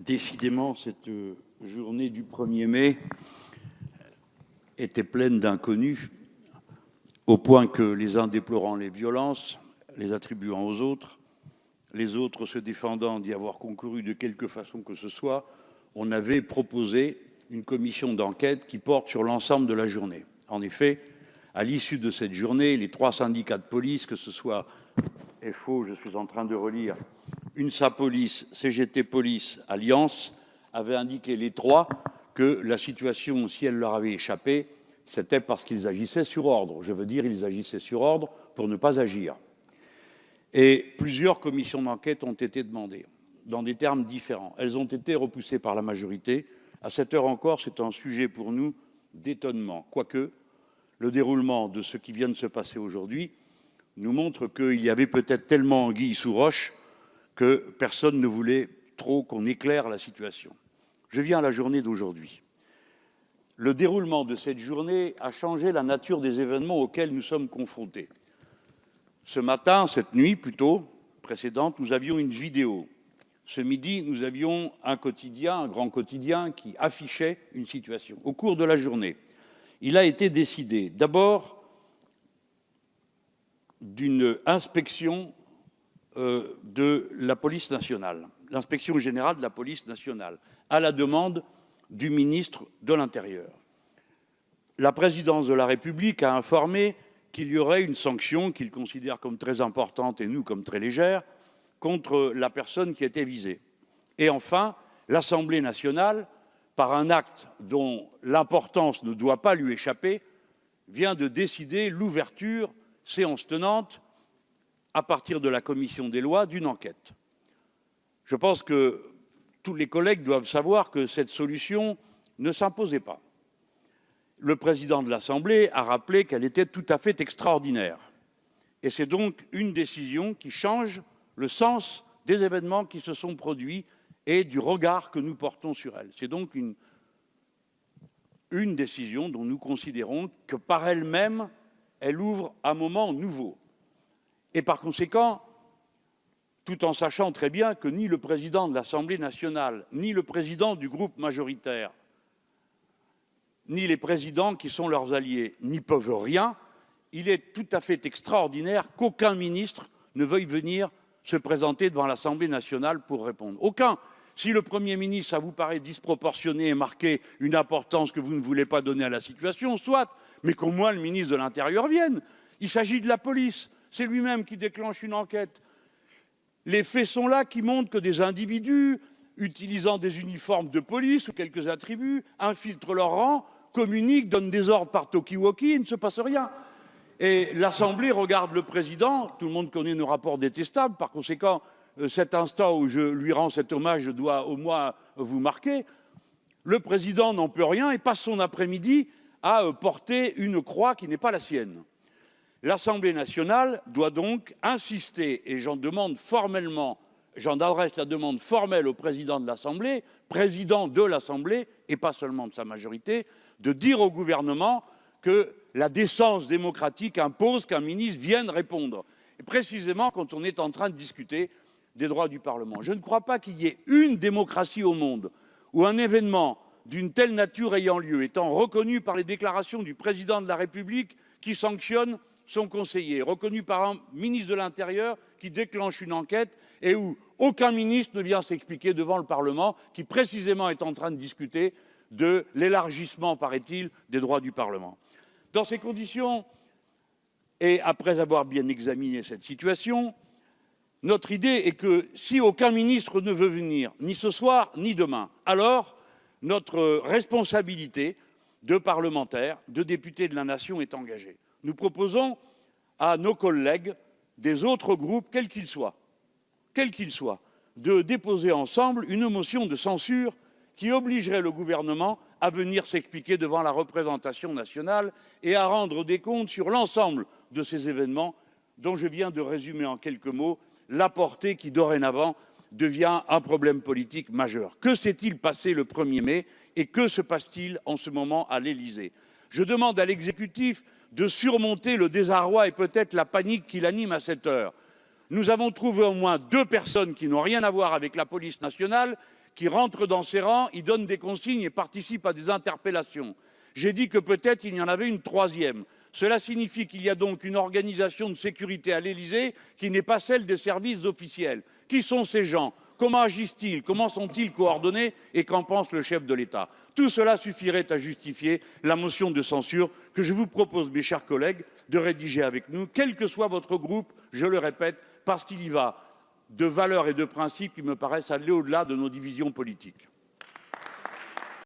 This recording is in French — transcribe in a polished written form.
Décidément, cette journée du 1er mai était pleine d'inconnus, au point que les uns déplorant les violences, les attribuant aux autres, les autres se défendant d'y avoir concouru de quelque façon que ce soit, on avait proposé une commission d'enquête qui porte sur l'ensemble de la journée. En effet, à l'issue de cette journée, les 3 syndicats de police, que ce soit FO, je suis en train de relire, UNSA Police, CGT Police, Alliance, avaient indiqué les 3 que la situation, si elle leur avait échappé, c'était parce qu'ils agissaient sur ordre. Je veux dire, ils agissaient sur ordre pour ne pas agir. Et plusieurs commissions d'enquête ont été demandées, dans des termes différents. Elles ont été repoussées par la majorité. À cette heure encore, c'est un sujet pour nous d'étonnement. Quoique, le déroulement de ce qui vient de se passer aujourd'hui nous montre qu'il y avait peut-être tellement anguille sous roche que personne ne voulait trop qu'on éclaire la situation. Je viens à la journée d'aujourd'hui. Le déroulement de cette journée a changé la nature des événements auxquels nous sommes confrontés. Ce matin, cette nuit plutôt, précédente, nous avions une vidéo. Ce midi, nous avions un quotidien, un grand quotidien, qui affichait une situation. Au cours de la journée, il a été décidé d'abord d'une inspection de la police nationale, l'inspection générale de la police nationale, à la demande du ministre de l'Intérieur. La présidence de la République a informé qu'il y aurait une sanction qu'il considère comme très importante et nous comme très légère contre la personne qui était visée. Et enfin, l'Assemblée nationale, par un acte dont l'importance ne doit pas lui échapper, vient de décider l'ouverture, séance tenante, à partir de la commission des lois, d'une enquête. Je pense que tous les collègues doivent savoir que cette solution ne s'imposait pas. Le président de l'Assemblée a rappelé qu'elle était tout à fait extraordinaire. Et c'est donc une décision qui change le sens des événements qui se sont produits et du regard que nous portons sur elle. C'est donc une décision dont nous considérons que par elle-même, elle ouvre un moment nouveau. Et par conséquent, tout en sachant très bien que ni le président de l'Assemblée nationale, ni le président du groupe majoritaire, ni les présidents qui sont leurs alliés n'y peuvent rien, il est tout à fait extraordinaire qu'aucun ministre ne veuille venir se présenter devant l'Assemblée nationale pour répondre. Aucun. Si le Premier ministre, ça vous paraît disproportionné et marquer une importance que vous ne voulez pas donner à la situation, soit, mais qu'au moins le ministre de l'Intérieur vienne. Il s'agit de la police. C'est lui-même qui déclenche une enquête. Les faits sont là qui montrent que des individus, utilisant des uniformes de police ou quelques attributs, infiltrent leur rang, communiquent, donnent des ordres par talkie-walkie, il ne se passe rien. Et l'Assemblée regarde le président, tout le monde connaît nos rapports détestables, par conséquent, cet instant où je lui rends cet hommage doit au moins vous marquer. Le président n'en peut rien et passe son après-midi à porter une croix qui n'est pas la sienne. L'Assemblée nationale doit donc insister, et j'en adresse la demande formelle au président de l'Assemblée, président de l'Assemblée, et pas seulement de sa majorité, de dire au gouvernement que la décence démocratique impose qu'un ministre vienne répondre. Et précisément quand on est en train de discuter des droits du Parlement. Je ne crois pas qu'il y ait une démocratie au monde où un événement d'une telle nature ayant lieu, étant reconnu par les déclarations du président de la République qui sanctionne son conseiller, reconnu par un ministre de l'Intérieur qui déclenche une enquête et où aucun ministre ne vient s'expliquer devant le Parlement qui précisément est en train de discuter de l'élargissement, paraît-il, des droits du Parlement. Dans ces conditions, et après avoir bien examiné cette situation, notre idée est que si aucun ministre ne veut venir, ni ce soir, ni demain, alors notre responsabilité de parlementaires, de députés de la nation est engagée. Nous proposons à nos collègues des autres groupes, quels qu'ils soient, de déposer ensemble une motion de censure qui obligerait le gouvernement à venir s'expliquer devant la représentation nationale et à rendre des comptes sur l'ensemble de ces événements dont je viens de résumer en quelques mots la portée qui, dorénavant, devient un problème politique majeur. Que s'est-il passé le 1er mai et que se passe-t-il en ce moment à l'Élysée? Je demande à l'exécutif de surmonter le désarroi et peut-être la panique qui l'anime à cette heure. Nous avons trouvé au moins 2 personnes qui n'ont rien à voir avec la police nationale qui rentre dans ses rangs, il donne des consignes et participe à des interpellations. J'ai dit que peut-être il y en avait une troisième. Cela signifie qu'il y a donc une organisation de sécurité à l'Élysée qui n'est pas celle des services officiels. Qui sont ces gens? Comment agissent-ils? Comment sont-ils coordonnés? Et qu'en pense le chef de l'État? Tout cela suffirait à justifier la motion de censure que je vous propose, mes chers collègues, de rédiger avec nous, quel que soit votre groupe, je le répète, parce qu'il y va de valeurs et de principes qui me paraissent aller au-delà de nos divisions politiques.